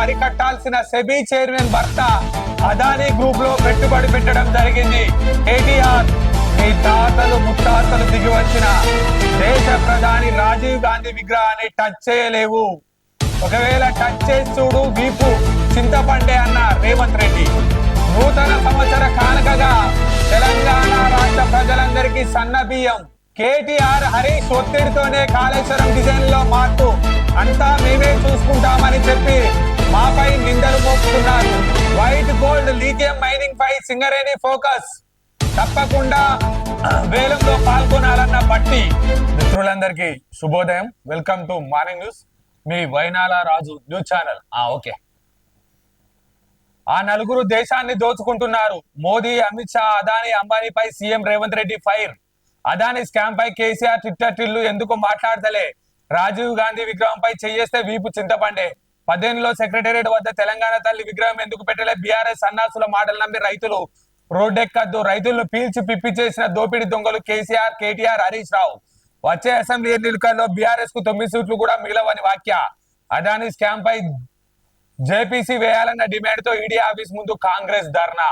అరికట్టాల్సిన SEBI chairman భర్త Adani group లో పెట్టుబడి పెట్టడం జరిగింది. కేటీఆర్, మీ తాతలు ముత్తాతలు దిగి వచ్చిన దేశ ప్రధాని రాజీవ్ గాంధీ విగ్రహాన్ని టచ్ చేయలేవు. ఒకవేళ టచ్ చేసి చూడు వీపు చింతపండే అన్న రేవంత్ రెడ్డి. నూతన సంవత్సర కానుకగా తెలంగాణ రాష్ట్ర ప్రజలందరికీ సన్న బియ్యం. కేటీఆర్, హరీష్ ఒత్తిడితోనే కాళేశ్వరం డిజైన్ లో మార్పు, అంతా మేమే చూసుకుంటామని చెప్పి మాపై నిందలు మోపుతున్నారు. వైట్ గోల్డ్ లీథియం మైనింగ్ పై సింగరేణి ఫోకస్. తప్పకుండా వేలంలో పాల్గొనాలన్న బట్టి. మిత్రులందరికీ శుభోదయం. వెల్కమ్ టు మార్నింగ్ న్యూస్, మీ Vainala Raju news channel. Okay, ఆ నలుగురు దేశాన్ని దోచుకుంటున్నారు. మోదీ, అమిత్ షా, అదానీ, అంబానీపై CM Revanth Reddy fire. Adani scam పై కేసీఆర్ ట్విట్టర్ టిల్లు ఎందుకు మాట్లాడతలే? రాజీవ్ గాంధీ విగ్రహంపై చేయేస్తే వీపు చింతపండే. 18లో సెక్రటేరియట్ వద్ద తెలంగాణ తల్లి విగ్రహం ఎందుకు పెట్టలే? బీఆర్ఎస్ సన్నాసుల మాటలు నమ్మి రైతులు రోడ్డెక్కద్దు. రైతులను పీల్చి పిప్పి చేసిన దోపిడీ దొంగలు కేసీఆర్, కేటీఆర్, హరీష్ రావు. వచ్చే అసెంబ్లీ ఎన్నికల్లో బీఆర్ఎస్ కు 9 సీట్లు కూడా మిగలవని వ్యాఖ్య. అదానీ స్కామ్ పై జేపీసీ వేయాలన్న డిమాండ్ తో ఈడీ ఆఫీస్ ముందు కాంగ్రెస్ ధర్నా.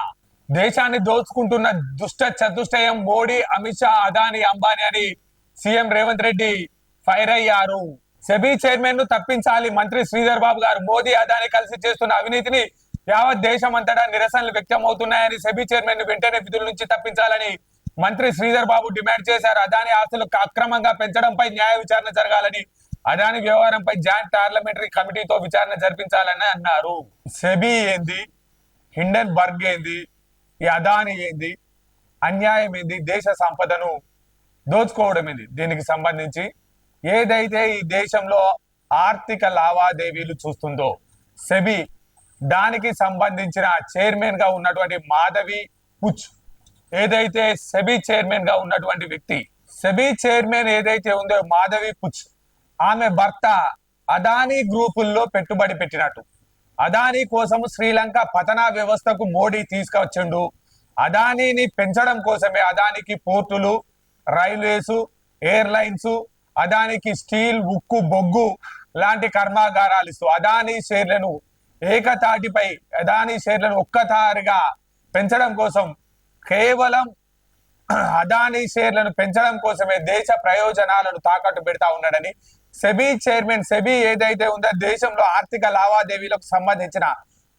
దేశాన్ని దోచుకుంటున్న దుష్ట చతుష్టయం మోడీ, అమిత్ షా, అదానీ, అంబానీ అని సీఎం రేవంత్ రెడ్డి ఫైర్ అయ్యారు. సెబీ చైర్మన్ ను తప్పించాలి మంత్రి శ్రీధర్ బాబు గారు. మోదీ, అదానీ కలిసి చేస్తున్న అవినీతిని యావత్ దేశం అంతటా నిరసనలు వ్యక్తమవుతున్నాయని సెబీ చైర్మన్ ను వెంటనే విధుల నుంచి తప్పించాలని మంత్రి శ్రీధర్ బాబు డిమాండ్ చేశారు. అదానీ ఆస్తులు అక్రమంగా పెంచడంపై న్యాయ విచారణ జరగాలని, అదానీ వ్యవహారంపై జాయింట్ పార్లమెంటరీ కమిటీతో విచారణ జరిపించాలని అన్నారు. సెబీ ఏంది, హిండెన్బర్గ్ ఏంది, ఈ అదానీ ఏంది, అన్యాయం ఏంది, దేశ సంపదను దోచుకోవడం ఏంది? దీనికి సంబంధించి ఏదైతే ఈ దేశంలో ఆర్థిక లావాదేవీలు చూస్తుందో సెబీ, దానికి సంబంధించిన చైర్మన్ గా ఉన్నటువంటి మాధవి పుచ్, ఏదైతే సెబీ చైర్మన్ గా ఉన్నటువంటి వ్యక్తి, సెబీ చైర్మన్ ఏదైతే ఉందో మాధవి పుచ్, ఆమె భర్త అదానీ గ్రూపుల్లో పెట్టుబడి పెట్టినట్టు. అదానీ కోసం శ్రీలంక పతన వ్యవస్థకు మోడీ తీసుకొచ్చిండు. అదానీని పెంచడం కోసమే అదానికి పోర్టులు, రైల్వేస్, ఎయిర్లైన్స్, అదానికి స్టీల్, ఉక్కు, బొగ్గు లాంటి కర్మాగారాలు ఇస్తూ అదానీ షేర్లను ఏకతాటిపై, అదానీ షేర్లను ఒక్కసారిగా పెంచడం కోసం, కేవలం అదానీ షేర్లను పెంచడం కోసమే దేశ ప్రయోజనాలను తాకట్టు పెడతా ఉన్నాడని సెబీ చైర్మన్, సెబీ ఏదైతే ఉందో దేశంలో ఆర్థిక లావాదేవీలకు సంబంధించిన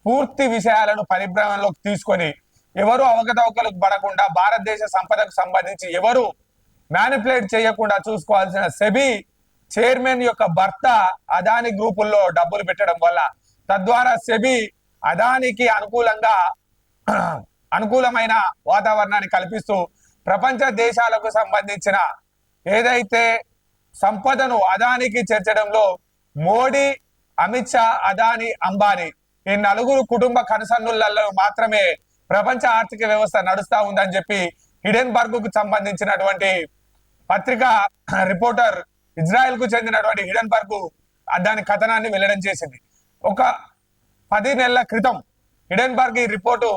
పూర్తి విషయాలను పరిభ్రమంలోకి తీసుకొని ఎవరు అవకతవకలకు పడకుండా, భారతదేశ సంపదకు సంబంధించి ఎవరు మ్యానిపులేట్ చేయకుండా చూసుకోవాల్సిన సెబీ చైర్మన్ యొక్క భర్త అదానీ గ్రూపుల్లో డబ్బులు పెట్టడం వల్ల, తద్వారా సెబీ అదానికి అనుకూలమైన వాతావరణాన్ని కల్పిస్తూ ప్రపంచ దేశాలకు సంబంధించిన ఏదైతే సంపదను అదానికి చేర్చడంలో మోడీ, అమిత్ షా, అదానీ, అంబానీ ఈ నలుగురు కుటుంబ కనుసన్నులలో మాత్రమే ప్రపంచ ఆర్థిక వ్యవస్థ నడుస్తా ఉందని చెప్పి హిడెన్బర్గ్ కు సంబంధించినటువంటి పత్రిక రిపోర్టర్, ఇజ్రాయెల్ కు చెందినటువంటి హిడెన్బర్గ్ దాని కథనాన్ని వెల్లడం చేసింది. ఒక 10 నెలల క్రితం హిడెన్బర్గ్ ఈ రిపోర్టు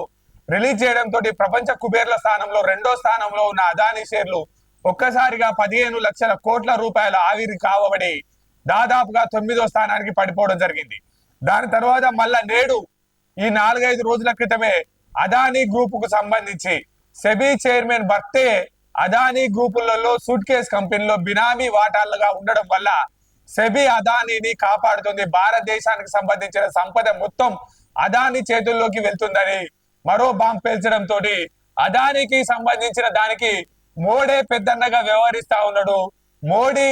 రిలీజ్ చేయడంతో ప్రపంచ కుబేర్ల స్థానంలో 2వ స్థానంలో ఉన్న అదానీ షేర్లు ఒక్కసారిగా 15 లక్షల కోట్ల రూపాయల ఆవిరి కావబడి దాదాపుగా 9వ స్థానానికి పడిపోవడం జరిగింది. దాని తర్వాత మళ్ళా నేడు ఈ 4-5 రోజుల క్రితమే అదానీ గ్రూపుకు సంబంధించి సెబీ చైర్మన్ భర్తే అదానీ గ్రూపులలో సూట్ కేస్ కంపెనీలో బినామీ వాటాలుగా ఉండడం వల్ల సెబీ అదానీని కాపాడుతుంది. భారతదేశానికి సంబంధించిన సంపద మొత్తం అదానీ చేతుల్లోకి వెళ్తుందని మరో బాంబు పేల్చడంతో అదానీకి సంబంధించిన దానికి మోడీ పెద్దన్నగా వ్యవహరిస్తా ఉన్నాడు. మోడీ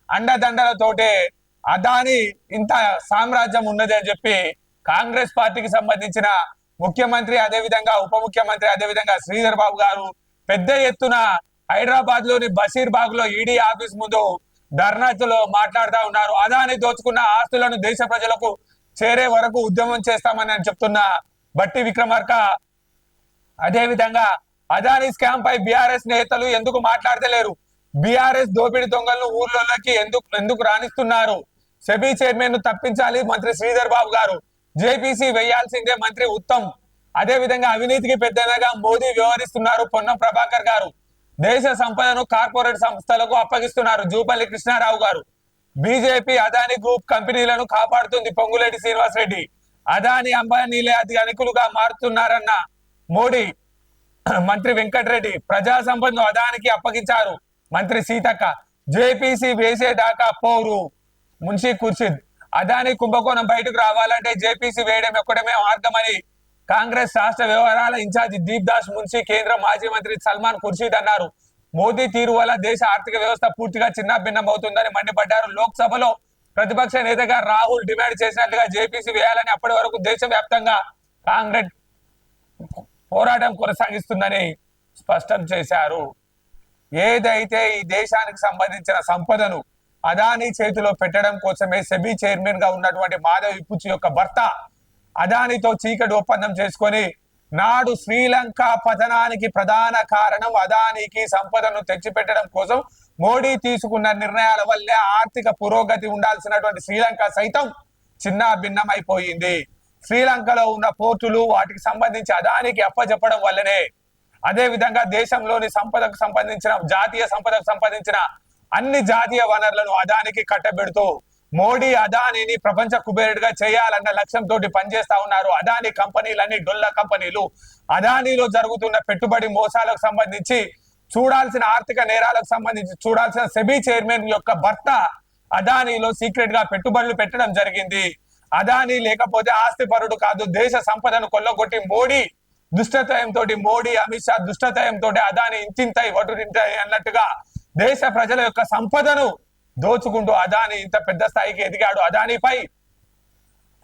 అండదండలతోటే అదానీ ఇంత సామ్రాజ్యం ఉన్నది అని చెప్పి కాంగ్రెస్ పార్టీకి సంబంధించిన ముఖ్యమంత్రి, అదేవిధంగా ఉప ముఖ్యమంత్రి, అదేవిధంగా శ్రీధర్ బాబు గారు పెద్ద ఎత్తున హైదరాబాద్ లోని బషీర్బాగ్ లో ఈడీ ఆఫీస్ ముందు ధర్నాతో మాట్లాడుతూ ఉన్నారు. అదానీ దోచుకున్న ఆస్తులను దేశ ప్రజలకు చేరే వరకు ఉద్యమం చేస్తామని చెప్తున్న బట్టి విక్రమార్క, అదేవిధంగా అదానీ స్కామ్ పై బీఆర్ఎస్ నేతలు ఎందుకు మాట్లాడతలేరు? బీఆర్ఎస్ దోపిడీ దొంగలను ఊర్లలోకి ఎందుకు రాణిస్తున్నారు? సెబీ చైర్మన్ ను తప్పించాలి మంత్రి శ్రీధర్ బాబు గారు. జేపీసీ వేయాల్సిందే మంత్రి ఉత్తమ్. అదే విధంగా అవినీతికి పెద్దగా మోదీ వ్యవహరిస్తున్నారు పొన్నం ప్రభాకర్ గారు. దేశ సంపదను కార్పొరేట్ సంస్థలకు అప్పగిస్తున్నారు జూపల్లి కృష్ణారావు గారు. బీజేపీ అదానీ గ్రూప్ కంపెనీలను కాపాడుతుంది పొంగులేటి శ్రీనివాస్ రెడ్డి. అదాని అంబానీలే అతి ధనికులుగా మారుతున్నారన్న మోడీ మంత్రి వెంకటరెడ్డి ప్రజా సంపదను అదానికి అప్పగించారు మంత్రి సీతక్క. జేపీసీ వేసేదాకా పోరు మున్షీ ఖుర్షిద్. అదాని కుంభకోణం బయటకు రావాలంటే జేపీసీ వేయడం ఎక్కడమే మార్గమని కాంగ్రెస్ రాష్ట్ర వ్యవహారాల ఇన్ఛార్జి దీప్ దాస్ మున్షీ కేంద్ర మాజీ మంత్రి సల్మాన్ ఖుర్షిద్ అన్నారు. మోదీ తీరు వల్ల దేశ ఆర్థిక వ్యవస్థ పూర్తిగా చిన్నాభిన్నమవుతుందని మండిపడ్డారు. లోక్సభలో ప్రతిపక్ష నేతగా రాహుల్ డిమాండ్ చేసినట్లుగా జేపీసీ వేయాలని అప్పటి వరకు దేశవ్యాప్తంగా కాంగ్రెస్ పోరాటం కొనసాగిస్తుందని స్పష్టం చేశారు. ఏదైతే ఈ దేశానికి సంబంధించిన సంపదను అదానీ చేతిలో పెట్టడం కోసమే సెబీ చైర్మన్ గా ఉన్నటువంటి మాధవ్ ఇప్పుచి యొక్క భర్త అదానితో చీకటి ఒప్పందం చేసుకొని నాడు శ్రీలంక పతనానికి ప్రధాన కారణం అదానికి సంపదను తెచ్చిపెట్టడం కోసం మోడీ తీసుకున్న నిర్ణయాల వల్లే ఆర్థిక పురోగతి ఉండాల్సినటువంటి శ్రీలంక సైతం చిన్న భిన్నమైపోయింది. శ్రీలంకలో ఉన్న పోర్టులు వాటికి సంబంధించి అదానికి అప్పచెప్పడం వల్లనే, అదే విధంగా దేశంలోని సంపదకు సంబంధించిన జాతీయ సంపదకు సంబంధించిన అన్ని జాతీయ వనరులను అదానికి కట్టబెడుతూ మోడీ అదానిని ప్రపంచ కుబేరుడిగా చేయాలన్న లక్ష్యంతో పనిచేస్తా ఉన్నారు. అదాని కంపెనీలన్నీ డొల్ల కంపెనీలు. అదానిలో జరుగుతున్న పెట్టుబడి మోసాలకు సంబంధించి చూడాల్సిన, ఆర్థిక నేరాలకు సంబంధించి చూడాల్సిన సెబీ చైర్మన్ యొక్క భర్త అదానిలో సీక్రెట్ గా పెట్టుబడులు పెట్టడం జరిగింది. అదాని లేకపోతే ఆస్తిపరుడు కాదు, దేశ సంపదను కొల్లగొట్టి మోడీ దుష్టతయంతో, మోడీ అమిత్ షా దుష్టతయంతో అదాని ఇంతింతై వటురింటాయి అన్నట్టుగా దేశ ప్రజల యొక్క సంపదను దోచుకుంటూ అదాని ఇంత పెద్ద స్థాయికి ఎదిగాడు. అదానిపై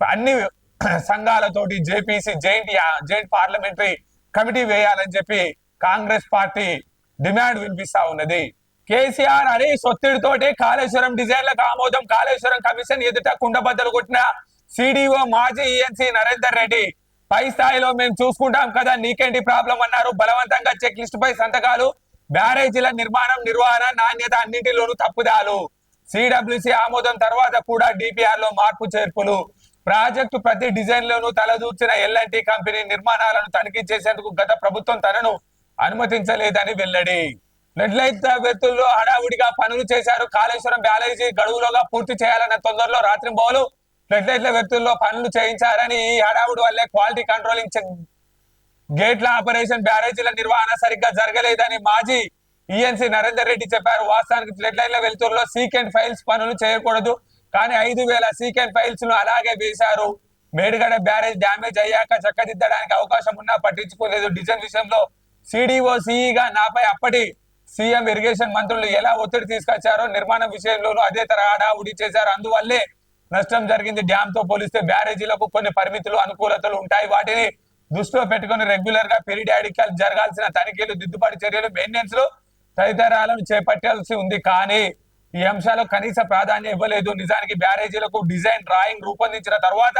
అన్ని సంఘాలతోటి జేపీసీ జాయింట్ పార్లమెంటరీ కమిటీ వేయాలని చెప్పి కాంగ్రెస్ పార్టీ డిమాండ్ వినిపిస్తా ఉన్నది. కేసీఆర్ హరీష్ ఒత్తిడితోటి కాళేశ్వరం డిజైన్లకు ఆమోదం. కాళేశ్వరం కమిషన్ ఎదుట కుండబద్దలు కొట్టిన సిడిఓ మాజీ ఈఎన్సీ నరేందర్ రెడ్డి పై స్థాయిలో మేము చూసుకుంటాం కదా, నీకేంటి ప్రాబ్లం అన్నారు. బలవంతంగా చెక్ లిస్ట్ పై సంతకాలు, బ్యారేజీల నిర్మాణం, నిర్వహణ, నాణ్యత అన్నింటిలోనూ తప్పుదాలు. సిడబ్ల్యూసి ఆమోదం తర్వాత కూడా డిపిఆర్ లో మార్పు చేర్పులు. ప్రాజెక్టు ప్రతి డిజైన్ లోనూ తలదూర్చిన ఎల్ఎన్టీ కంపెనీ నిర్మాణాలను తనిఖీ చేసేందుకు గత ప్రభుత్వం తనను అనుమతించలేదని వెల్లడి. రెడ్ లైట్ వ్యక్తుల్లో హడావుడిగా పనులు చేశారు. కాళేశ్వరం బ్యారేజీ గడువులోగా పూర్తి చేయాలన్న తొందరలో రాత్రింబవలు రెడ్ లైట్ల వ్యక్తుల్లో పనులు చేయించారని, ఈ హడావుడి వల్లే క్వాలిటీ కంట్రోలింగ్ గేట్ల ఆపరేషన్, బ్యారేజీల నిర్వహణ సరిగ్గా జరగలేదని మాజీ ఈఎన్సీ నరేందర్ రెడ్డి చెప్పారు. వాస్తవానికి ఫ్లడ్ లైన్ల వెలుతురులో సీకెంట్ ఫైల్స్ పనులు చేయకూడదు, కానీ 5,000 సీకెంట్ ఫైల్స్ ను అలాగే వేశారు. మేడిగడ బ్యారేజ్ డ్యామేజ్ అయ్యాక చక్కదిద్దడానికి అవకాశం ఉన్నా పట్టించుకోలేదు. డిజైన్ విషయంలో సిడిఓ సిఈగా నాపై అప్పటి సీఎం ఇరిగేషన్ మంత్రులు ఎలా ఒత్తిడి తీసుకొచ్చారో నిర్మాణం విషయంలోనూ అదే తరహా హడావుడి చేశారు. అందువల్లే నష్టం జరిగింది. డ్యామ్ తో పోలిస్తే బ్యారేజీలకు కొన్ని పరిమితులు, అనుకూలతలు ఉంటాయి. వాటిని దృష్టిలో పెట్టుకుని రెగ్యులర్ గా పీరియాడికల్ జరగాల్సిన తనిఖీలు, దిద్దుబాటు చర్యలు, మెయింటెనెన్స్ లు తదితరాలను చేపట్టాల్సి ఉంది. కానీ ఈ అంశాలకు కనీస ప్రాధాన్యం ఇవ్వలేదు. నిజానికి బ్యారేజీలకు డిజైన్ డ్రాయింగ్ రూపొందించిన తర్వాత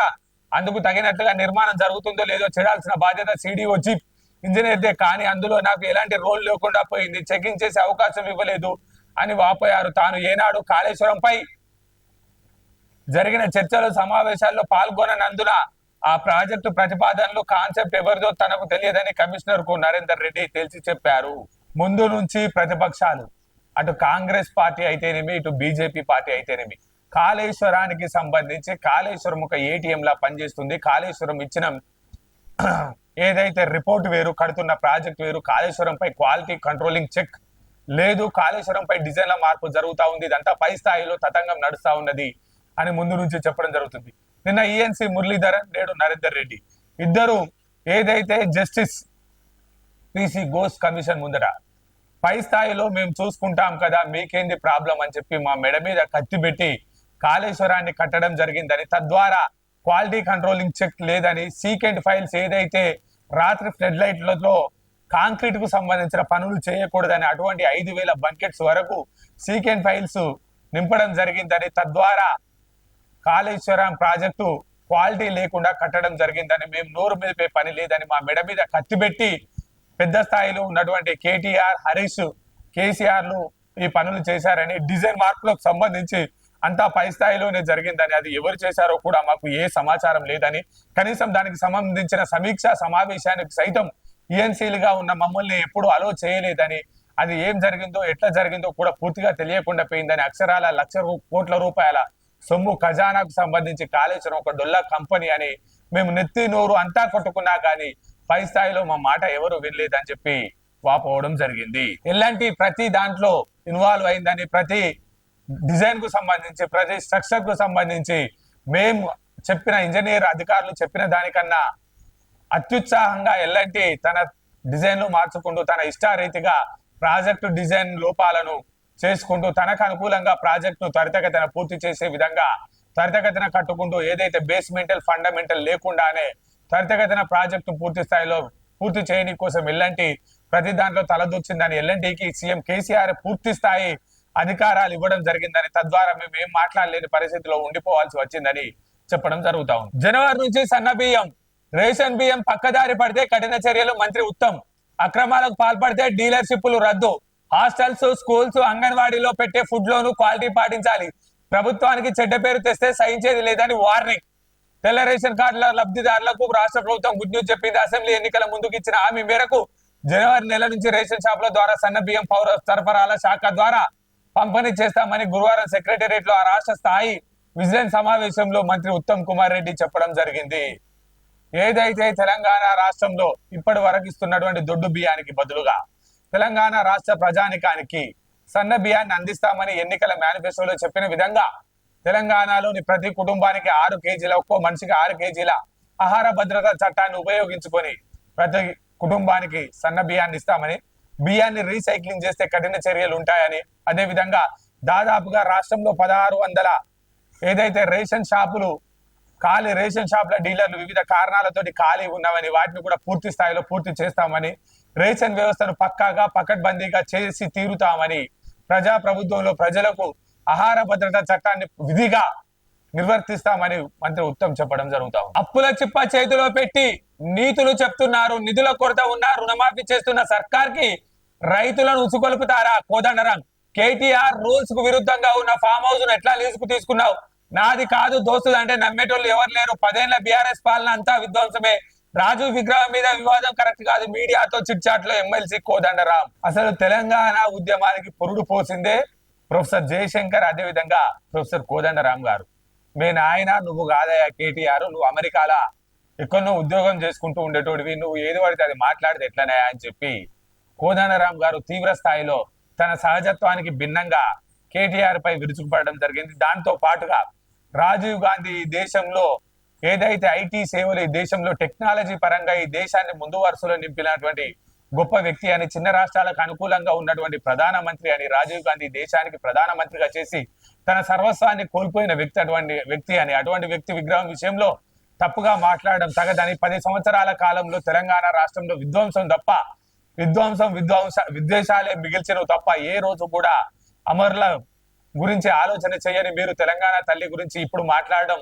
అందుకు తగినట్టుగా నిర్మాణం జరుగుతుందో లేదో చూడాల్సిన బాధ్యత సిడిఓ చీఫ్ ఇంజనీర్దే. కానీ అందులో నాకు ఎలాంటి రోల్ లేకుండా పోయింది, చెకింగ్ చేసే అవకాశం ఇవ్వలేదు అని వాపోయారు. తాను ఏనాడు కాళేశ్వరంపై జరిగిన చర్చలు, సమావేశాల్లో పాల్గొననందున ఆ ప్రాజెక్టు ప్రతిపాదనలు, కాన్సెప్ట్ ఎవరిదో తనకు తెలియదని కమిషనర్ కు నరేందర్ రెడ్డి తేల్చి చెప్పారు. ముందు నుంచి ప్రతిపక్షాలు, అటు కాంగ్రెస్ పార్టీ అయితేనేమి, ఇటు బీజేపీ పార్టీ అయితేనేమి, కాళేశ్వరానికి సంబంధించి కాళేశ్వరం ఒక ఏటీఎం లా పనిచేస్తుంది. కాళేశ్వరం ఇచ్చిన ఏదైతే రిపోర్ట్ వేరు, కడుతున్న ప్రాజెక్ట్ వేరు. కాళేశ్వరంపై క్వాలిటీ కంట్రోలింగ్ చెక్ లేదు, కాళేశ్వరంపై డిజైన్ల మార్పు జరుగుతూ ఉంది. ఇదంతా పై స్థాయిలో తతంగం నడుస్తా ఉన్నది అని ముందు నుంచి చెప్పడం జరుగుతుంది. నిన్న ఈఎన్సీ మురళీధరన్, నేడు నరేందర్ రెడ్డి ఇద్దరు ఏదైతే జస్టిస్ పిసి ఘోష్ కమిషన్ ముందర పై స్థాయిలో మేము చూసుకుంటాం కదా, మీకేంది ప్రాబ్లం అని చెప్పి మా మెడ మీద కత్తి పెట్టి కాళేశ్వరాన్ని కట్టడం జరిగిందని, తద్వారా క్వాలిటీ కంట్రోలింగ్ చెక్ లేదని, సీకెంట్ ఫైల్స్ ఏదైతే రాత్రి ఫ్లడ్ లైట్లలో కాంక్రీట్ కు సంబంధించిన పనులు చేయకూడదని, అటువంటి 5,000 బంకెట్స్ వరకు సీకెంట్ ఫైల్స్ నింపడం జరిగిందని, తద్వారా కాళేశ్వరం ప్రాజెక్టు క్వాలిటీ లేకుండా కట్టడం జరిగిందని, మేము నోరు మీదపై పని లేదని మా మెడ మీద కత్తి పెట్టి పెద్ద స్థాయిలో ఉన్నటువంటి కేటీఆర్, హరీష్, కేసీఆర్లు ఈ పనులు చేశారని, డిజైన్ మార్పులకు సంబంధించి అంతా పై స్థాయిలోనే జరిగిందని, అది ఎవరు చేశారో కూడా మాకు ఏ సమాచారం లేదని, కనీసం దానికి సంబంధించిన సమీక్షా సమావేశానికి సైతం ఈఎన్సీలుగా ఉన్న మమ్మల్ని ఎప్పుడు అలో చేయలేదని, అది ఏం జరిగిందో ఎట్లా జరిగిందో కూడా పూర్తిగా తెలియకుండా పోయిందని, అక్షరాల 1,00,000 కోట్ల రూపాయల సొమ్ము ఖజానాకు సంబంధించి కాళేశ్వరం ఒక డొల్లా కంపెనీ అని మేము నెత్తి నోరు అంతా కొట్టుకున్నా కానీ పై స్థాయిలో మా మాట ఎవరు వినలేదని చెప్పి వాపోవడం జరిగింది. ఎలాంటి ప్రతి దాంట్లో ఇన్వాల్వ్ అయిందని, ప్రతి డిజైన్ కు సంబంధించి, ప్రతి స్ట్రక్చర్ కు సంబంధించి మేము చెప్పిన ఇంజనీర్ అధికారులు చెప్పిన దానికన్నా అత్యుత్సాహంగా ఎలాంటి తన డిజైన్లు మార్చుకుంటూ తన ఇష్టారీతిగా ప్రాజెక్టు డిజైన్ లోపాలను చేసుకుంటూ తనకు అనుకూలంగా ప్రాజెక్టును త్వరితగతిన పూర్తి చేసే విధంగా త్వరితగతిన కట్టుకుంటూ ఏదైతే బేస్మెంటల్ ఫండమెంటల్ లేకుండానే త్వరితగతిన ప్రాజెక్టు పూర్తి స్థాయిలో పూర్తి చేయని కోసం ఎల్ఎన్టీ ప్రతి దాంట్లో తలదూర్చిందని, ఎల్ఎన్టీకి సీఎం కేసీఆర్ పూర్తి స్థాయి అధికారాలు ఇవ్వడం జరిగిందని, తద్వారా మేము ఏం మాట్లాడలేని పరిస్థితిలో ఉండిపోవాల్సి వచ్చిందని చెప్పడం జరుగుతా ఉంది. జనవరి నుంచి సన్న బియ్యం, రేషన్ బియ్యం పక్కదారి పడితే కఠిన చర్యలు, మంత్రి ఉత్తమ్. అక్రమాలకు పాల్పడితే డీలర్షిప్లు రద్దు. హాస్టల్స్, స్కూల్స్, అంగన్వాడీలో పెట్టే ఫుడ్ లోను క్వాలిటీ పాటించాలి. ప్రభుత్వానికి చెడ్డ పేరు తెస్తే సహించేది లేదని వార్నింగ్. తెల్ల రేషన్ కార్డుల లబ్ధిదారులకు రాష్ట్ర ప్రభుత్వం గుడ్ న్యూస్ చెప్పింది. అసెంబ్లీ ఎన్నికల ముందుకు ఇచ్చిన హామీ మేరకు జనవరి నెల నుంచి రేషన్ షాపుల ద్వారా సన్న బియ్యం పౌర సరఫరాల శాఖ ద్వారా పంపిణీ చేస్తామని గురువారం సెక్రటేరియట్ లో ఆ రాష్ట్ర స్థాయి విజిలెన్స్ సమావేశంలో మంత్రి ఉత్తమ్ కుమార్ రెడ్డి చెప్పడం జరిగింది. ఏదైతే తెలంగాణ రాష్ట్రంలో ఇప్పటి వరకు ఇస్తున్నటువంటి దొడ్డు బియ్యానికి బదులుగా తెలంగాణ రాష్ట్ర ప్రజానికానికి సన్న బియ్యాన్ని అందిస్తామని ఎన్నికల మేనిఫెస్టోలో చెప్పిన విధంగా తెలంగాణలోని ప్రతి కుటుంబానికి 6 కేజీల, ఒక్కో మనిషికి 6 కేజీల ఆహార భద్రతా చట్టాన్ని ఉపయోగించుకొని ప్రతి కుటుంబానికి సన్న బియ్యాన్ని ఇస్తామని, బియ్యాన్ని రీసైక్లింగ్ చేస్తే కఠిన చర్యలు ఉంటాయని, అదే విధంగా దాదాపుగా రాష్ట్రంలో 1600 ఏదైతే రేషన్ షాపులు ఖాళీ రేషన్ షాపుల డీలర్లు వివిధ కారణాలతోటి ఖాళీ ఉన్నవని వాటిని కూడా పూర్తి స్థాయిలో పూర్తి చేస్తామని, రేషన్ వ్యవస్థను పక్కాగా పకడ్బందీగా చేసి తీరుతామని, ప్రజా ప్రభుత్వంలో ప్రజలకు ఆహార భద్రతా చట్టాన్ని విధిగా నిర్వర్తిస్తామని మంత్రి ఉత్తమ్ చెప్పడం జరుగుతాం. అప్పుల చిప్ప చేతిలో పెట్టి నీతులు చెప్తున్నారు. నిధుల కొరత ఉన్న రుణమాఫీ చేస్తున్న సర్కార్ కి రైతులను ఉసుకొలుపుతారా? కోదండరాం. కేటీఆర్ రూల్స్ కు విరుద్ధంగా ఉన్న ఫామ్ హౌస్ ను ఎట్లా లీజుకు తీసుకున్నావు? నాది కాదు దోస్తులు అంటే నమ్మేటోళ్ళు ఎవరు లేరు. 10 ఏళ్ల బీఆర్ఎస్ పాలన అంతా విధ్వంసమే. రాజు విగ్రహం మీద వివాదం కరెక్ట్ కాదు. మీడియాతో చిట్చాట్లో ఎమ్మెల్సీ కోదండరాం. అసలు తెలంగాణ ఉద్యమానికి పురుడు పోసిందే ప్రొఫెసర్ జయశంకర్, అదేవిధంగా ప్రొఫెసర్ కోదండరాం గారు. మీ నాయన నువ్వు కాదయ్యా కేటీఆర్, నువ్వు అమెరికాలో ఎక్కడో ఉద్యోగం చేసుకుంటూ ఉండేటోడివి, నువ్వు ఏది పడితే అది మాట్లాడితే ఎట్లనే అని చెప్పి కోదండరాం గారు తీవ్ర స్థాయిలో తన సహజత్వానికి భిన్నంగా కేటీఆర్ పై విరుచుకుపడడం జరిగింది. దాంతో పాటుగా రాజీవ్ గాంధీ ఈ దేశంలో ఏదైతే ఐటీ సేవలు, ఈ దేశంలో టెక్నాలజీ పరంగా ఈ దేశాన్ని ముందు వరుసలో నింపినటువంటి గొప్ప వ్యక్తి అని, చిన్న రాష్ట్రాలకు అనుకూలంగా ఉన్నటువంటి ప్రధానమంత్రి అని, రాజీవ్ గాంధీ దేశానికి ప్రధానమంత్రిగా చేసి తన సర్వస్వాన్ని కోల్పోయిన వ్యక్తి అని, అటువంటి వ్యక్తి విగ్రహం విషయంలో తప్పుగా మాట్లాడడం తగదని, 10 సంవత్సరాల కాలంలో తెలంగాణ రాష్ట్రంలో విద్వేషాలే మిగిల్చిన తప్ప ఏ రోజు కూడా అమరుల గురించి ఆలోచన చేయని మీరు తెలంగాణ తల్లి గురించి ఇప్పుడు మాట్లాడడం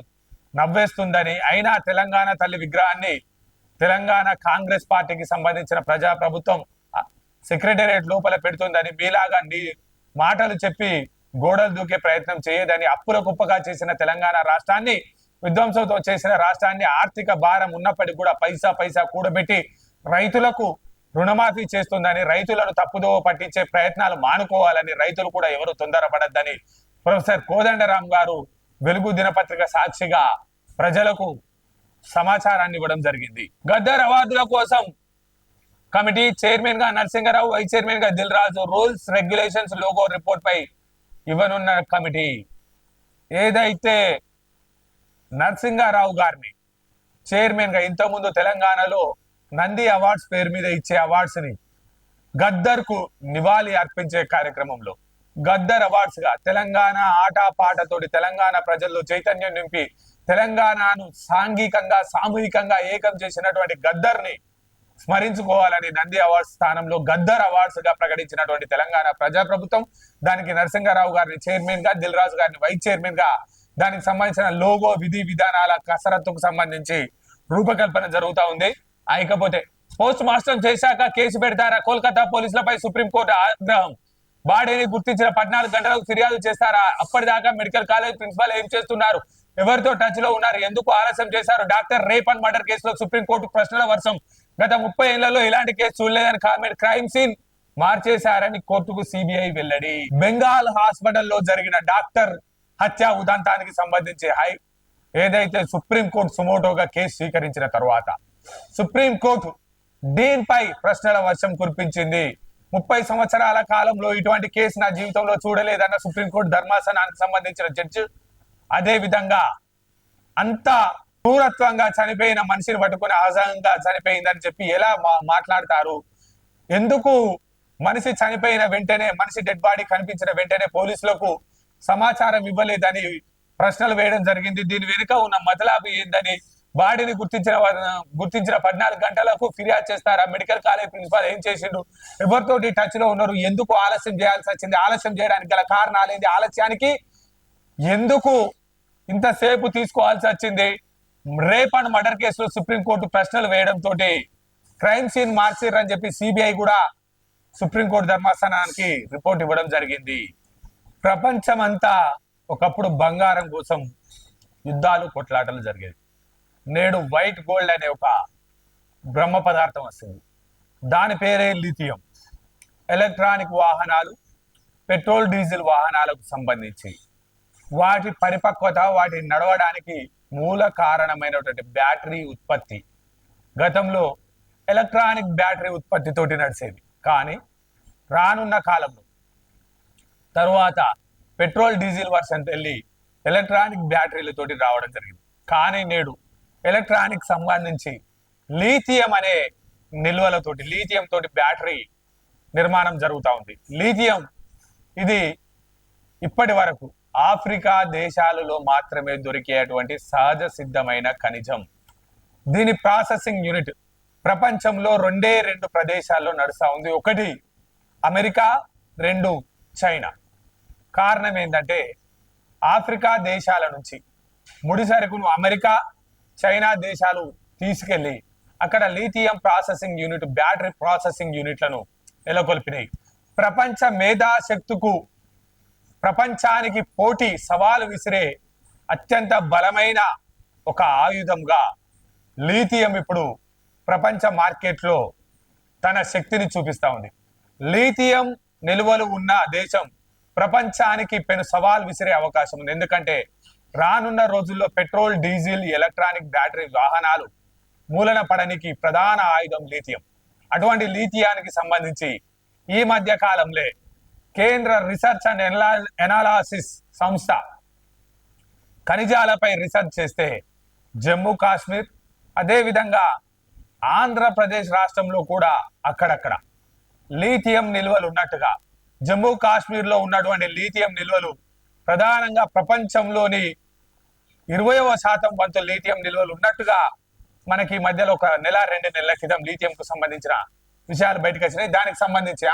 నవ్వేస్తుందని, అయినా తెలంగాణ తల్లి విగ్రహాన్ని తెలంగాణ కాంగ్రెస్ పార్టీకి సంబంధించిన ప్రజా ప్రభుత్వం సెక్రటేరియట్ లోపల పెడుతుందని, మీలాగా మాటలు చెప్పి గోడలు దూకే ప్రయత్నం చేయదని, అప్పుల కుప్పగా చేసిన తెలంగాణ రాష్ట్రాన్ని, విధ్వంసంతో చేసిన రాష్ట్రాన్ని, ఆర్థిక భారం ఉన్నప్పటికీ కూడా పైసా కూడబెట్టి రైతులకు రుణమాఫీ చేస్తుందని, రైతులను తప్పుదోవ పట్టించే ప్రయత్నాలు మానుకోవాలని, రైతులు కూడా ఎవరు తొందరపడద్దని ప్రొఫెసర్ కోదండరాం గారు వెలుగు దినపత్రిక సాక్షిగా ప్రజలకు సమాచారాన్ని ఇవ్వడం జరిగింది. గద్దర్ అవార్డుల కోసం కమిటీ చైర్మన్ గా నరసింహారావు, వైస్ చైర్మన్ గా Dil Raju, rules regulations logo report పై ఇవ్వనున్న కమిటీ ఏదైతే నరసింహారావు గారిని చైర్మన్ గా ఇంతకుముందు తెలంగాణలో నంది అవార్డ్స్ పేరు మీద ఇచ్చే అవార్డ్స్ ని గద్దర్ కు నివాళి అర్పించే కార్యక్రమంలో గద్దర్ అవార్డ్స్ గా తెలంగాణ ఆటపాటతోటి తెలంగాణ ప్రజల్లో చైతన్యం నింపి తెలంగాణను సాంఘికంగా సామూహికంగా ఏకం చేసినటువంటి గద్దర్ ని స్మరించుకోవాలని నంది అవార్డ్స్ స్థానంలో గద్దర్ అవార్డ్స్ గా ప్రకటించినటువంటి తెలంగాణ ప్రజాప్రభుత్వం దానికి నరసింహారావు గారిని చైర్మన్ గా, దిల్ రాజు గారిని వైస్ చైర్మన్ గా, దానికి సంబంధించిన లోగో విధి విధానాల కసరత్తుకు సంబంధించి రూపకల్పన జరుగుతూ ఉంది. అయికపోతే పోస్ట్ మాస్టర్ చేశాక కేసు పెడతారా? కోల్కతా పోలీసులపై సుప్రీంకోర్టు ఆగ్రహం. బాడీని గుర్తించిన 14 గంటలకు ఫిర్యాదు చేస్తారా? అప్పటిదాకా మెడికల్ కాలేజ్ ప్రిన్సిపాల్ ఏం చేస్తున్నారు? ఎవరితో టచ్ లో ఉన్నారు? ఎందుకు ఆలస్యం చేశారు? డాక్టర్ రేప్ అండ్ మర్డర్ కేసులో సుప్రీంకోర్టు ప్రశ్నల వర్షం. గత 30 ఏళ్లలో ఇలాంటి కేసు చూడలేదని కామెంట్. క్రైమ్ సీన్ మార్చేశారని కోర్టుకు సిబిఐ వెల్లడి. బెంగాల్ హాస్పిటల్లో జరిగిన డాక్టర్ హత్య ఉదంతానికి సంబంధించి ఏదైతే సుప్రీంకోర్టు సుమోటోగా కేసు స్వీకరించిన తర్వాత సుప్రీంకోర్టు దీనిపై ప్రశ్నల వర్షం కురిపించింది. 30 సంవత్సరాల కాలంలో ఇటువంటి కేసు నా జీవితంలో చూడలేదన్న సుప్రీంకోర్టు ధర్మాసనానికి సంబంధించిన జడ్జి అదే విధంగా అంత క్రూరత్వంగా చనిపోయిన మనిషిని పట్టుకుని అసహంగా చనిపోయిందని చెప్పి ఎలా మాట్లాడతారు? ఎందుకు మనిషి చనిపోయిన వెంటనే, మనిషి డెడ్ బాడీ కనిపించిన వెంటనే పోలీసులకు సమాచారం ఇవ్వలేదని ప్రశ్నలు వేయడం జరిగింది. దీని వెనుక ఉన్న మతలాభి ఏందని, బాడీని గుర్తించిన 14 గంటలకు ఫిర్యాదు చేస్తారా? మెడికల్ కాలేజ్ ప్రిన్సిపాల్ ఏం చేసిండు? ఎవరితోటి టచ్ లో ఉన్నారు? ఎందుకు ఆలస్యం చేయాల్సి వచ్చింది? ఆలస్యం చేయడానికి గల కారణాలేంటి? ఆలస్యానికి ఎందుకు ఇంతసేపు తీసుకోవాల్సి వచ్చింది? రేప్ అండ్ మర్డర్ కేసులో సుప్రీంకోర్టు ప్రశ్నలు వేయడంతో క్రైమ్ సీన్ మార్చిర్రని చెప్పి సిబిఐ కూడా సుప్రీంకోర్టు ధర్మాసనానికి రిపోర్ట్ ఇవ్వడం జరిగింది. ప్రపంచమంతా ఒకప్పుడు బంగారం కోసం యుద్ధాలు కొట్లాటలు జరిగేది. నేడు వైట్ గోల్డ్ అనే ఒక బ్రహ్మ పదార్థం వస్తుంది. దాని పేరే లిథియం. ఎలక్ట్రానిక్ వాహనాలు, పెట్రోల్ డీజిల్ వాహనాలకు సంబంధించి వాటి పరిపక్వత, వాటి నడవడానికి మూల కారణమైనటువంటి బ్యాటరీ ఉత్పత్తి గతంలో ఎలక్ట్రానిక్ బ్యాటరీ ఉత్పత్తితోటి నడిచేది. కానీ రానున్న కాలంలో తరువాత పెట్రోల్ డీజిల్ వర్షన్ వెళ్ళి ఎలక్ట్రానిక్ బ్యాటరీలతోటి రావడం జరిగింది. కానీ నేడు ఎలక్ట్రానిక్ సంబంధించి లీథియం అనే నిల్వలతోటి, లీథియం తోటి బ్యాటరీ నిర్మాణం జరుగుతూ ఉంది. లీథియం ఇది ఇప్పటి వరకు ఆఫ్రికా దేశాలలో మాత్రమే దొరికేటువంటి సహజ సిద్ధమైన ఖనిజం. దీని ప్రాసెసింగ్ యూనిట్ ప్రపంచంలో 2 ప్రదేశాల్లో నడుస్తూ ఉంది. ఒకటి అమెరికా, 2 చైనా. కారణం ఏంటంటే ఆఫ్రికా దేశాల నుంచి ముడి సరుకును అమెరికా, చైనా దేశాలు తీసుకెళ్లి అక్కడ lithium processing unit, battery processing యూనిట్లను నెలకొల్పినాయి. ప్రపంచ మేధాశక్తుకు, ప్రపంచానికి పోటీ సవాలు విసిరే అత్యంత బలమైన ఒక ఆయుధంగా లీథియం ఇప్పుడు ప్రపంచ మార్కెట్లో తన శక్తిని చూపిస్తా ఉంది. లీథియం నిల్వలు ఉన్న దేశం ప్రపంచానికి పెను సవాల్ విసిరే అవకాశం ఉంది. ఎందుకంటే రానున్న రోజుల్లో పెట్రోల్, డీజిల్, ఎలక్ట్రానిక్ బ్యాటరీ వాహనాలు మూలన పడనికి ప్రధాన ఆయుధం లీథియం. అటువంటి లీథియానికి సంబంధించి ఈ మధ్య కాలంలో కేంద్ర రీసెర్చ్ అండ్ ఎనాలిసిస్ సంస్థ ఖనిజాలపై రీసెర్చ్ చేస్తే జమ్మూ కాశ్మీర్, అదేవిధంగా ఆంధ్రప్రదేశ్ రాష్ట్రంలో కూడా అక్కడక్కడ లీథియం నిల్వలు ఉన్నట్టుగా, జమ్మూ కాశ్మీర్ లో ఉన్నటువంటి లీథియం నిల్వలు ప్రధానంగా ప్రపంచంలోని 20% వంతు లీథియం నిల్వలు ఉన్నట్టుగా మనకి మధ్యలో ఒక నెల 2 నెలల క్రితం లీథియం కు సంబంధించిన విషయాలు బయటకు వచ్చినాయి. దానికి సంబంధించి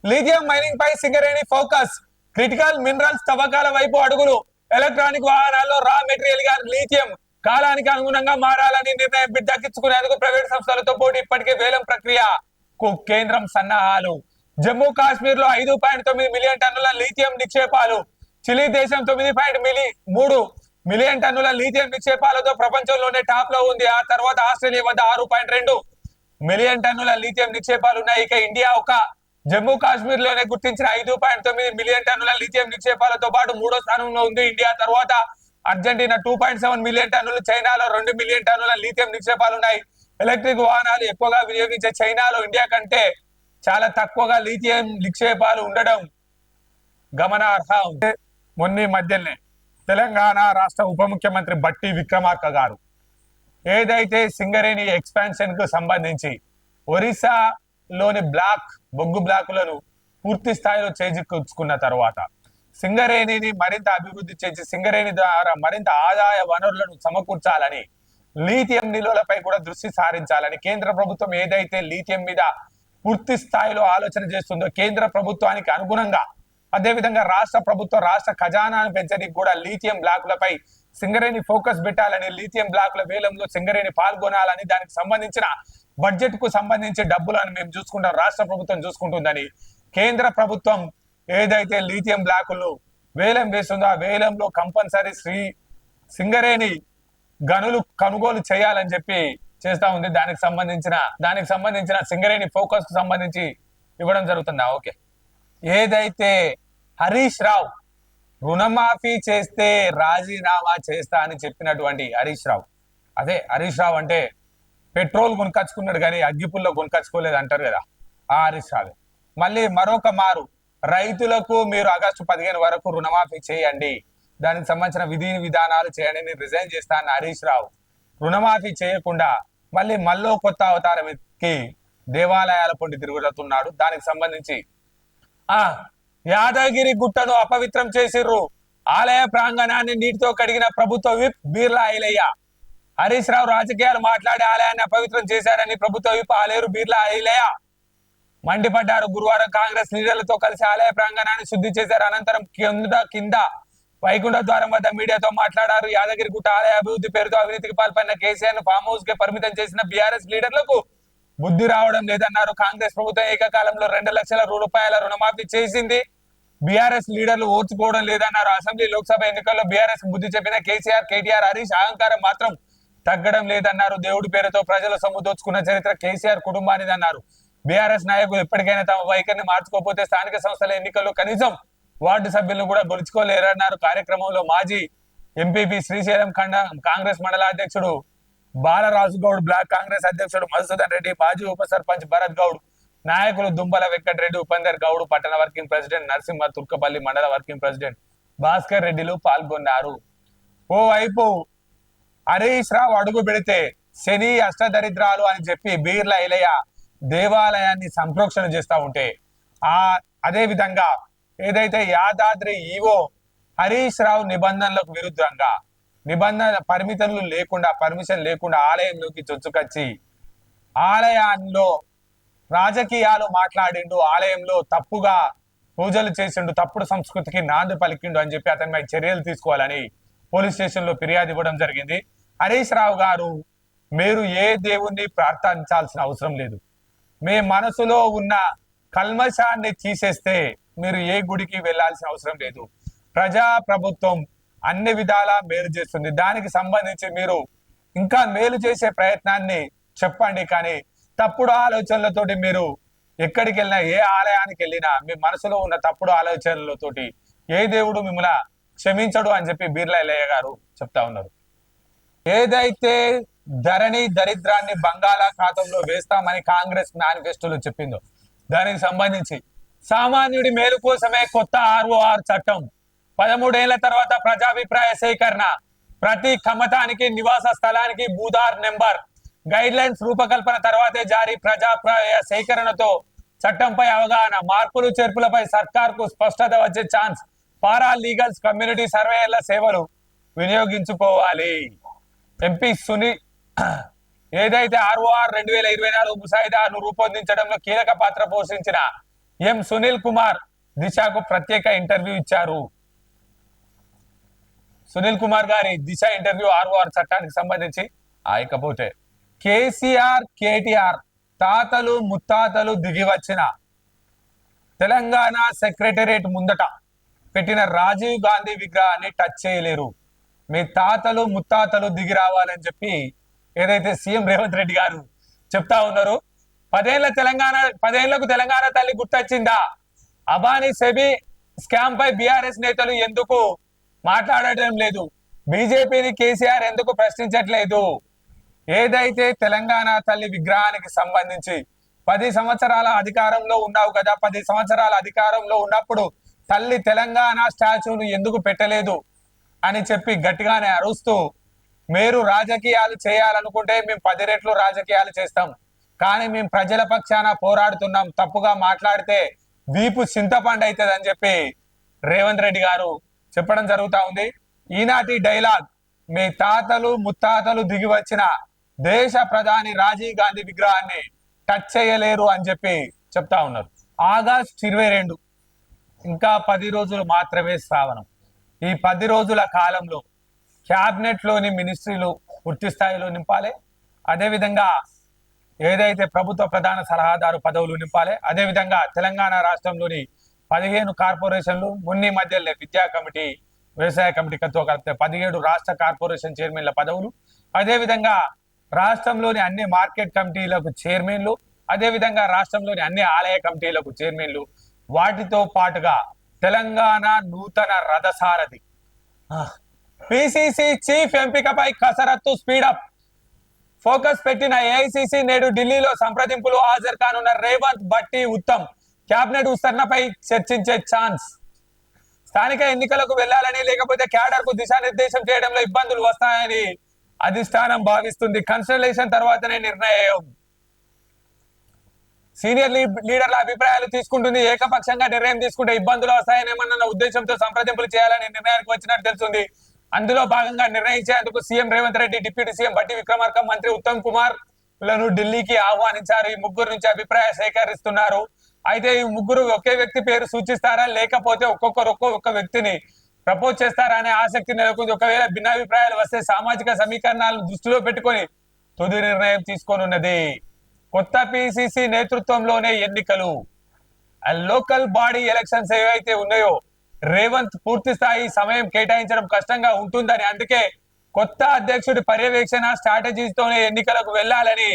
లీథియం మైనింగ్ పై సింగరేణి ఫోకస్, క్రిటికల్ మినరల్స్ తవ్వకాల వైపు అడుగులు, ఎలక్ట్రానిక్ వాహనాల్లో రా మెటీరియల్ గా లీథియం కాలానికి అనుగుణంగా మారాలని నిర్ణయం దక్కించుకునేందుకు ప్రైవేట్ సంస్థలతో పోటీ ఇప్పటికే వేలం ప్రక్రియకు కేంద్రం సన్నాహాలు. జమ్మూ కాశ్మీర్ లో 5.9 మిలియన్ టన్నుల లీథియం నిక్షేపాలు, చిలీ దేశం 9.3 మిలియన్ టన్నుల లీథియం నిక్షేపాలతో ప్రపంచంలోనే టాప్ లో ఉంది. ఆ తర్వాత ఆస్ట్రేలియా వద్ద 6.2 మిలియన్ టన్నుల లీథియం నిక్షేపాలు ఉన్నాయి. ఇక ఇండియా ఒక జమ్మూ కాశ్మీర్ లోనే గుర్తించిన 5.9 మిలియన్ టన్నుల లీథియం నిక్షేపాలతో పాటు 3వ స్థానంలో ఉంది. ఇండియా తర్వాత అర్జెంటీనా 2.7 మిలియన్ టన్నులు, చైనాలో 2 మిలియన్ టన్నుల లీథియం నిక్షేపాలు ఉన్నాయి. ఎలక్ట్రిక్ వాహనాలు ఎక్కువగా వినియోగించే చైనాలో ఇండియా కంటే చాలా తక్కువగా లీథియం నిక్షేపాలు ఉండడం గమనార్హం. మొన్న మధ్యనే తెలంగాణ రాష్ట్ర ఉప ముఖ్యమంత్రి బట్టి విక్రమార్క గారు ఏదైతే సింగరేణి ఎక్స్పాన్షన్ కు సంబంధించి ఒరిస్సాలోని బొగ్గు బ్లాకులను పూర్తి స్థాయిలో చేజిక్కుంచుకున్న తర్వాత సింగరేణిని మరింత అభివృద్ధి చేసి సింగరేణి ద్వారా మరింత ఆదాయ వనరులను సమకూర్చాలని, లీథియం నిల్వలపై కూడా దృష్టి సారించాలని కేంద్ర ప్రభుత్వం ఏదైతే లీథియం మీద పూర్తి స్థాయిలో ఆలోచన చేస్తుందో, కేంద్ర ప్రభుత్వానికి అనుగుణంగా అదేవిధంగా రాష్ట్ర ప్రభుత్వం రాష్ట్ర ఖజానాను పెంచడానికి కూడా లీథియం బ్లాకులపై సింగరేణి ఫోకస్ పెట్టాలని, లీథియం బ్లాకుల వేలంలో సింగరేణి పాల్గొనాలని, దానికి సంబంధించిన బడ్జెట్ కు సంబంధించి డబ్బులను మేము చూసుకుంటాం, రాష్ట్ర ప్రభుత్వం చూసుకుంటుందని కేంద్ర ప్రభుత్వం ఏదైతే లీథియం బ్లాకులు వేలం వేస్తుందో ఆ వేలంలో కంపల్సరీ సింగరేణి గనులు కొనుగోలు చేయాలని చెప్పి చేస్తా ఉంది. దానికి సంబంధించిన సింగరేణి ఫోకస్ కు సంబంధించి ఇవ్వడం జరుగుతుందా? ఓకే. ఏదైతే హరీష్ రావు రుణమాఫీ చేస్తే రాజీనామా చేస్తా అని చెప్పినటువంటి హరీష్ రావు, అదే హరీష్ రావు అంటే పెట్రోల్ కొనుకొచ్చుకున్నాడు కానీ అగ్గిపుల్లో కొనుకొచ్చుకోలేదు అంటారు కదా, ఆ హరీష్ రావు మళ్ళీ మరొక మారు రైతులకు మీరు ఆగస్టు 15 వరకు రుణమాఫీ చేయండి, దానికి సంబంధించిన విధి విధానాలు చేయండి, నేను రిజైన్ చేస్తా అన్న హరీష్ రావు రుణమాఫీ చేయకుండా మళ్ళీ కొత్త అవతారం ఎక్కి దేవాలయాల పొండి తిరుగుతున్నాడు. దానికి సంబంధించి ఆ యాదగిరి గుట్టను అపవిత్రం చేసిర్రు, ఆలయ ప్రాంగణాన్ని నీటితో కడిగిన ప్రభుత్వ విప్ బీర్లా ఐలయ్య. హరీష్ రావు రాజకీయాలు మాట్లాడి ఆలయాన్ని అపవిత్రం చేశారని ప్రభుత్వ విప్ ఆలేరు బీర్లా ఐలయ్య మండిపడ్డారు. గురువారం కాంగ్రెస్ లీడర్లతో కలిసి ఆలయ ప్రాంగణాన్ని శుద్ధి చేశారు. అనంతరం కింద వైకుంఠ ద్వారం వద్ద మీడియాతో మాట్లాడారు. యాదగిరిగుట్ట ఆలయ అభివృద్ధి పేరుతో అవినీతికి పాల్పడిన కేసీఆర్ ను ఫామ్ హౌస్ కి పరిమితం చేసిన బీఆర్ఎస్ లీడర్లకు బుద్ధి రావడం లేదన్నారు. కాంగ్రెస్ ప్రభుత్వం ఏకకాలంలో 2 లక్షల రూపాయల రుణమాఫీ చేసింది, బీఆర్ఎస్ లీడర్లు ఓర్చుకోవడం లేదన్నారు. అసెంబ్లీ లోక్సభ ఎన్నికల్లో బీఆర్ఎస్ బుద్ధి చెప్పిన కేసీఆర్, కేటీఆర్, హరీష్ అహంకారం మాత్రం తగ్గడం లేదన్నారు. దేవుడి పేరుతో ప్రజల సొమ్ము దోచుకున్న చరిత్ర కేసీఆర్ కుటుంబానిది అన్నారు. బీఆర్ఎస్ నాయకులు ఎప్పటికైనా తమ వైఖరిని మార్చుకోకపోతే స్థానిక సంస్థల ఎన్నికల్లో కనీసం వార్డు సభ్యులను కూడా గెలుచుకోలేరన్నారు. కార్యక్రమంలో మాజీ ఎంపీపీ శ్రీశైలం కాంగ్రెస్ మండల అధ్యక్షుడు బాలరాజు గౌడ్, బ్లాక్ కాంగ్రెస్ అధ్యక్షుడు మధుసూదన్ రెడ్డి, మాజీ ఉప సర్పంచ్ భరత్ గౌడ్, నాయకులు దుంపల వెంకటరెడ్డి, ఉపేందర్ గౌడ్, పట్టణ వర్కింగ్ ప్రెసిడెంట్ నరసింహ, తుర్కపల్లి మండల వర్కింగ్ ప్రెసిడెంట్ భాస్కర్ రెడ్డిలు పాల్గొన్నారు. ఓవైపు హరీష్ రావు అడుగు పెడితే శని అష్టదరిద్రాలు అని చెప్పి బీర్లా ఐలయ్య దేవాలయాన్ని సంప్రోక్షణ చేస్తా ఉంటే అదే విధంగా ఏదైతే యాదాద్రి ఈవో హరీష్ రావు నిబంధనలకు విరుద్ధంగా పరిమితులు లేకుండా పర్మిషన్ లేకుండా ఆలయంలోకి చొచ్చుకొచ్చి ఆలయాల్లో రాజకీయాలు మాట్లాడిండు, ఆలయంలో తప్పుగా పూజలు చేసిండు, తప్పుడు సంస్కృతికి నాంది పలికిండు అని చెప్పి అతనిపై చర్యలు తీసుకోవాలని పోలీస్ స్టేషన్ లో ఫిర్యాదు ఇవ్వడం జరిగింది. హరీష్ రావు గారు, మీరు ఏ దేవుణ్ణి ప్రార్థించాల్సిన అవసరం లేదు, మీ మనసులో ఉన్న కల్మషాన్ని తీసేస్తే మీరు ఏ గుడికి వెళ్లాల్సిన అవసరం లేదు. ప్రజా ప్రభుత్వం అన్ని విధాలా మేలు చేస్తుంది, దానికి సంబంధించి మీరు ఇంకా మేలు చేసే ప్రయత్నాన్ని చెప్పండి. కానీ తప్పుడు ఆలోచనలతోటి మీరు ఎక్కడికి వెళ్ళినా, ఏ ఆలయానికి వెళ్ళినా మీ మనసులో ఉన్న తప్పుడు ఆలోచనలతోటి ఏ దేవుడు మిమ్మల్ని క్షమించడు అని చెప్పి బీర్లా ఐలయ్య గారు చెప్తా ఉన్నారు. ఏదైతే ధరణి దరిద్రాన్ని బంగాళాఖాతంలో వేస్తామని కాంగ్రెస్ మేనిఫెస్టోలో చెప్పిందో దానికి సంబంధించి సామాన్యుడి మేలు కోసమే కొత్త ROR చట్టం, 13 ఏళ్ల తర్వాత ప్రజాభిప్రాయ సేకరణ, ప్రతి కమతానికి నివాస స్థలానికి బూదార్ నెంబర్, గైడ్ లైన్స్ రూపకల్పన తర్వాతే జారీ, ప్రజాభిప్రాయ సేకరణతో చట్టంపై అవగాహన, మార్పులు చేర్పులపై సర్కార్కు స్పష్టత వచ్చే ఛాన్స్, పారా లీగల్స్ కమ్యూనిటీ సర్వేయర్ల సేవలు వినియోగించుకోవాలి. ఎంపీ సునీల్ ఏదైతే ROR 2024 ముసాయిదాను రూపొందించడంలో కీలక పాత్ర పోషించిన ఎం సునీల్ కుమార్ దిశకు ప్రత్యేక ఇంటర్వ్యూ ఇచ్చారు. సునీల్ కుమార్ గారి దిశ ఇంటర్వ్యూ ROR చట్టానికి సంబంధించి. ఇకపోతే కేసీఆర్, కేటీఆర్ తాతలు ముత్తాతలు దిగి వచ్చిన తెలంగాణ సెక్రటేరియట్ ముందట పెట్టిన రాజీవ్ గాంధీ విగ్రహాన్ని టచ్ చేయలేరు, మీ తాతలు ముత్తాతలు దిగి రావాలని చెప్పి ఏదైతే సీఎం రేవంత్ రెడ్డి గారు చెప్తా ఉన్నారు. 10 ఏళ్లకు తెలంగాణ తల్లి గుర్తొచ్చిందా? అబానీ సెబీ స్కామ్ పై బీఆర్ఎస్ నేతలు ఎందుకు మాట్లాడటం లేదు? బీజేపీని కేసీఆర్ ఎందుకు ప్రశ్నించట్లేదు? ఏదైతే తెలంగాణ తల్లి విగ్రహానికి సంబంధించి 10 సంవత్సరాల అధికారంలో ఉన్నావు కదా, 10 సంవత్సరాల అధికారంలో ఉన్నప్పుడు తల్లి తెలంగాణ స్టాచ్యూను ఎందుకు పెట్టలేదు అని చెప్పి గట్టిగానే అరుస్తూ, మీరు రాజకీయాలు చేయాలనుకుంటే మేము 10 రెట్లు రాజకీయాలు చేస్తాం, కానీ మేము ప్రజల పక్షాన పోరాడుతున్నాం, తప్పుగా మాట్లాడితే వీపు చింతపండు అవుతుంది అని చెప్పి రేవంత్ రెడ్డి గారు చెప్పడం జరుగుతా ఉంది. ఈనాటి డైలాగ్, మీ తాతలు ముత్తాతలు దిగి వచ్చిన దేశ ప్రధాని రాజీవ్ గాంధీ విగ్రహాన్ని టచ్ చేయలేరు అని చెప్పి చెప్తా ఉన్నారు. ఆగస్టు 22, ఇంకా 10 రోజులు మాత్రమే శ్రావణం. ఈ 10 రోజుల కాలంలో క్యాబినెట్ లోని మినిస్ట్రీలు పూర్తి స్థాయిలో నింపాలి, అదేవిధంగా ఏదైతే ప్రభుత్వ ప్రధాన సలహాదారు పదవులు నింపాలి, అదేవిధంగా తెలంగాణ రాష్ట్రంలోని 15 కార్పొరేషన్లు, మొన్న మధ్యలో విద్యా కమిటీ, వ్యవసాయ కమిటీతో కలిపితే 17 రాష్ట్ర కార్పొరేషన్ చైర్మన్ల పదవులు, అదేవిధంగా రాష్ట్రంలోని అన్ని మార్కెట్ కమిటీలకు చైర్మన్లు, అదేవిధంగా రాష్ట్రంలోని అన్ని ఆలయ కమిటీలకు చైర్మన్లు, వాటితో పాటుగా తెలంగాణ నూతన రథసారథి. పిసిసి చీఫ్ ఎంపికపై కసరత్తు స్పీడప్. ఫోకస్ పెట్టిన ఏఐసిసి నేడు ఢిల్లీలో సంప్రదింపులు హాజరు కానున్న రేవంత్, భట్టి, ఉత్తమ్ కేబినెట్ విస్తరణపై చర్చించే ఛాన్స్. స్థానిక ఎన్నికలకు వెళ్లాలని లేకపోతే క్యాడర్ కు దిశానిర్దేశం చేయడంలో ఇబ్బందులు వస్తాయని అధిష్టానం భావిస్తుంది. కన్సల్టేషన్ తర్వాతనే నిర్ణయం. సీనియర్ లీడర్ల అభిప్రాయాలు తీసుకుంటుంది. ఏకపక్షంగా నిర్ణయం తీసుకుంటే ఇబ్బందులు వస్తాయనేమన్న ఉద్దేశంతో సంప్రదింపులు చేయాలని నిర్ణయానికి వచ్చినట్టు తెలుస్తుంది. అందులో భాగంగా నిర్ణయించేందుకు CM Revanth Reddy, deputy CM Bhatti Vikramarka, మంత్రి ఉత్తమ్ కుమార్ లను ఢిల్లీకి ఆహ్వానించారు. ఈ ముగ్గురు నుంచి అభిప్రాయ సేకరిస్తున్నారు. అయితే ఈ ముగ్గురు ఒకే వ్యక్తి పేరు సూచిస్తారా లేకపోతే ఒక్కొక్కరు ఒక్కొక్క వ్యక్తిని ప్రపోజ్ చేస్తారా అనే ఆసక్తి నెలకొంది. ఒకవేళ భిన్నాభిప్రాయాలు వస్తే సామాజిక సమీకరణాలను దృష్టిలో పెట్టుకొని తుది నిర్ణయం తీసుకోనున్నది. కొత్త పిసిసి నేతృత్వంలోనే ఎన్నికలు. లోకల్ బాడీ ఎలక్షన్స్ ఏవైతే ఉన్నాయో రేవంత్ పూర్తి స్థాయి సమయం కేటాయించడం కష్టంగా ఉంటుందని, అందుకే కొత్త అధ్యక్షుడి పర్యవేక్షణ స్ట్రాటజీతోనే ఎన్నికలకు వెళ్లాలని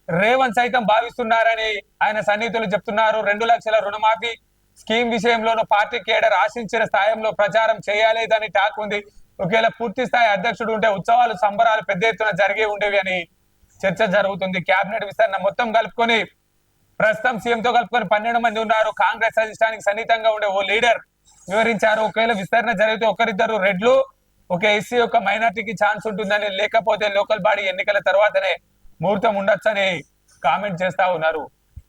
రేవంత్ సైతం భావిస్తున్నారని ఆయన సన్నిహితులు చెప్తున్నారు. 2 లక్షల రుణమాఫీ స్కీమ్ విషయంలోనూ పార్టీ కేడర్ ఆశించిన స్థాయిలో ప్రచారం చేయలేదని టాక్ ఉంది. ఒకవేళ పూర్తి స్థాయి అధ్యక్షుడు ఉంటే ఉత్సవాలు, సంబరాలు పెద్ద ఎత్తున జరిగి ఉండేవి అని చర్చ జరుగుతుంది. కేబినెట్ విస్తరణ మొత్తం కలుపుకొని ప్రస్తుతం సీఎంతో కలుపుకొని 12 మంది ఉన్నారు. కాంగ్రెస్ అధిష్టానికి సన్నిహితంగా ఉండే ఓ లీడర్ వివరించారు. ఒకవేళ విస్తరణ జరిగితే ఒకరిద్దరు రెడ్లు, ఒక ఎస్సీ, ఒక మైనార్టీకి ఛాన్స్ ఉంటుందని, లేకపోతే లోకల్ బాడీ ఎన్నికల తర్వాతనే ముహూర్తం ఉండొచ్చని కామెంట్ చేస్తా ఉన్నారు.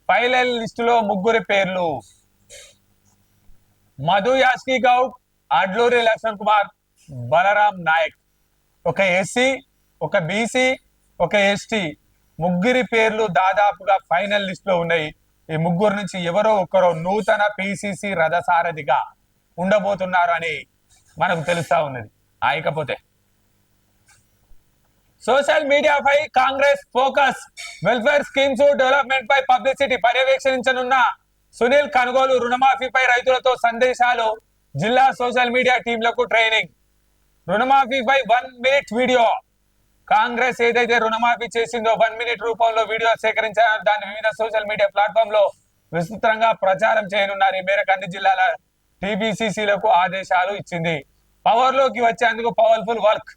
ఫైనల్ లిస్టులో ముగ్గురి పేర్లు: మధు యాస్కి గౌడ్, అడ్లూరి లక్ష్మణ్ కుమార్, బలరాం నాయక్. ఒక ఎస్సీ, ఒక బీసీ, ఒక ఎస్టీ, ముగ్గురి పేర్లు దాదాపుగా ఫైనల్ లిస్ట్ లో ఉన్నాయి. ఈ ముగ్గురు నుంచి ఎవరో ఒకరో నూతన పిసిసి రథసారథిగా ఉండబోతున్నారు అని మనకు తెలుస్తా ఉన్నది. ఇకపోతే సోషల్ మీడియాపై Congress focus. Welfare schemes development పై పబ్లిసిటీ. పర్యవేక్షించనున్న సునీల్ కొనుగోలు, రుణమాఫీపై రైతులతో సందేశాలు. జిల్లా సోషల్ మీడియా టీంలకు ట్రైనింగ్. రుణమాఫీపై 1 మినిట్ వీడియో. కాంగ్రెస్ ఏదైతే రుణమాఫీ చేసిందో 1 మినిట్ రూపంలో వీడియో సేకరించారో దాన్ని వివిధ సోషల్ మీడియా ప్లాట్ఫామ్ లో విస్తృతంగా ప్రచారం చేయనున్నారు. ఈ మేరకు అన్ని జిల్లాల టీబీసీసీలకు ఆదేశాలు ఇచ్చింది. పవర్ లోకి వచ్చేందుకు powerful work.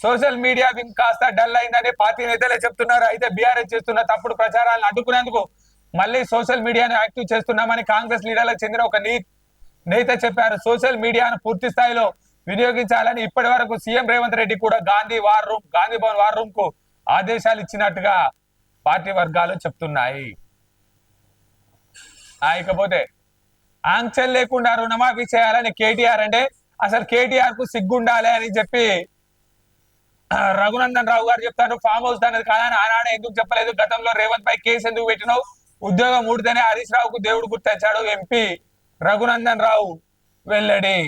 Social media wing కాస్త డల్ అయిందని పార్టీ నేతలే చెప్తున్నారు. అయితే బీఆర్ఎస్ చేస్తున్న తప్పుడు ప్రచారాలను అడ్డుకునేందుకు మళ్ళీ సోషల్ మీడియాను యాక్టివ్ చేస్తున్నామని కాంగ్రెస్ లీడర్లకు చెందిన ఒక నేత చెప్పారు. సోషల్ మీడియాను పూర్తి స్థాయిలో వినియోగించాలని ఇప్పటి వరకు సీఎం రేవంత్ రెడ్డి కూడా గాంధీ భవన్ వార్ రూమ్ కు ఆదేశాలు ఇచ్చినట్టుగా పార్టీ వర్గాలు చెప్తున్నాయి. ఇకపోతే ఆంక్షలు లేకుండా రుణమాఫీ చేయాలని కేటీఆర్ అంటే అసలు కేటీఆర్ కు సిగ్గుండాలి అని చెప్పి రఘునందన్ రావు గారు చెప్తారు. ఫామ్ హౌస్ అనేది కాదని ఆనాడే ఎందుకు చెప్పలేదు? గతంలో రేవంత్ పై కేసు ఎందుకు పెట్టినావు? ఉద్యోగం ఊడితేనే హరీష్ రావుకు దేవుడు గుర్తించాడు ఎంపీ రఘునందన్ రావు వెల్లడి.